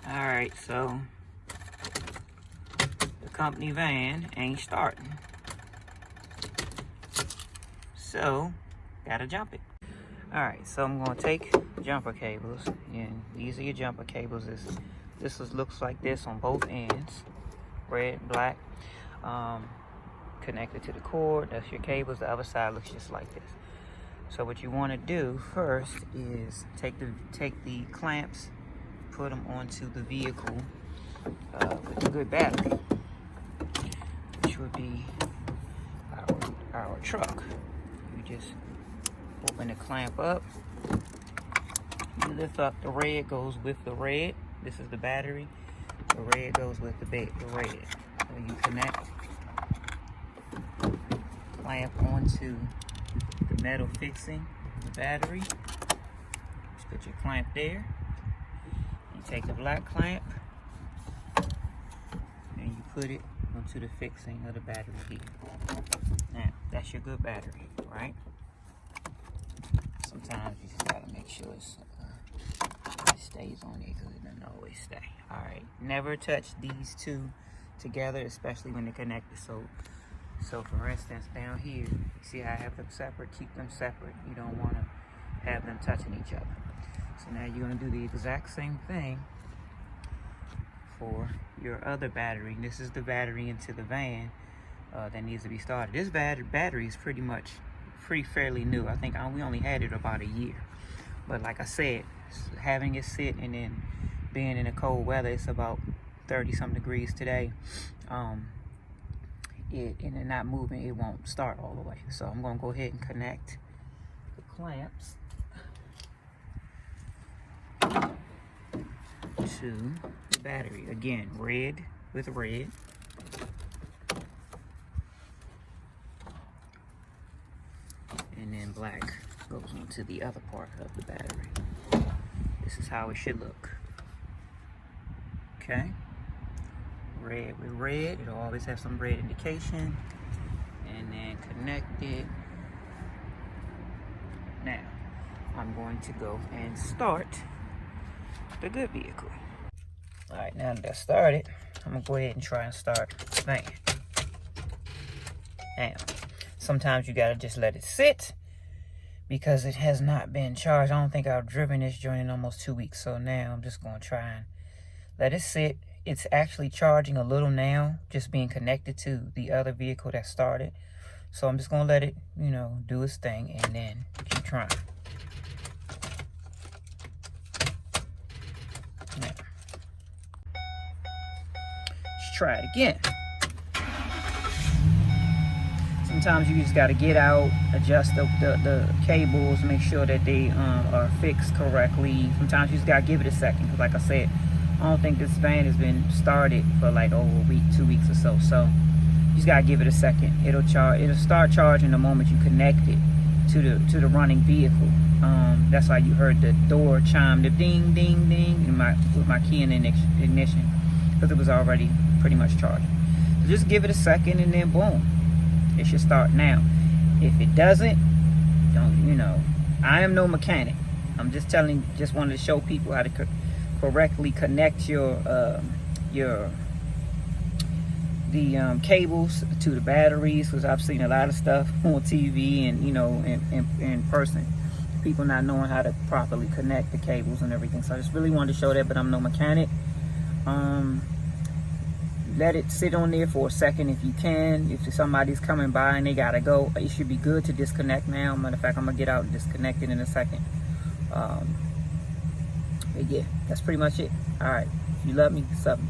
Alright, so the company van ain't starting. So, gotta jump it. Alright, so I'm gonna take jumper cables, and these are your jumper cables. This looks like this on both ends. Red, black. Connected to the cord. That's your cables. The other side looks just like this. So what you want to do first is take the clamps, put them onto the vehicle with a good battery, which would be our truck. You just open the clamp up. You lift up. The red goes with the red. This is the battery. The red goes with the red. So you connect clamp onto the metal fixing the battery. Just put your clamp there. You take the black clamp and you put it onto the fixing of the battery here. Now, that's your good battery, right? Sometimes you just gotta make sure it stays on there because it doesn't always stay. Alright, never touch these two together, especially when they're connected. So for instance, down here, you see how I have them separate? Keep them separate. You don't want to have them touching each other. So now you're going to do the exact same thing for your other battery. This is the battery into the van that needs to be started. This battery is fairly new. I think we only had it about a year. But like I said, having it sit and then being in the cold weather, it's about 30-some degrees today. And it not moving, it won't start all the way. So I'm going to go ahead and connect the clamps to the battery. Again, red with red. And then black goes onto the other part of the battery. This is how it should look. Okay? Red with red. It'll always have some red indication. And then connect it. Now, I'm going to go and start the good vehicle. Alright, now that that's started, I'm going to go ahead and try and start the van. Now, sometimes you got to just let it sit because it has not been charged. I don't think I've driven this joint in almost 2 weeks. So now I'm just going to try and let it sit. It's actually charging a little now, just being connected to the other vehicle that started. So I'm just going to let it, do its thing and then keep trying. Now, let's try it again. Sometimes you just got to get out, adjust the cables, make sure that they are fixed correctly. Sometimes you just got to give it a second. Because like I said, I don't think this van has been started for like over a week, 2 weeks or so. So you just gotta give it a second. It'll start charging the moment you connect it to the running vehicle. That's why you heard the door chime, the ding, ding, ding, with my key in ignition, because it was already pretty much charging. So just give it a second and then boom, it should start now. If it doesn't, I am no mechanic. I'm just wanted to show people how to correctly connect the cables to the batteries, because I've seen a lot of stuff on TV and in person, people not knowing how to properly connect the cables and everything. So I just really wanted to show that, but I'm no mechanic. Let it sit on there for a second if you can. If somebody's coming by and they gotta go, it should be good to disconnect now. Matter of fact, I'm gonna get out and disconnect it in a second. But yeah, that's pretty much it. All right, if you love me, sub me.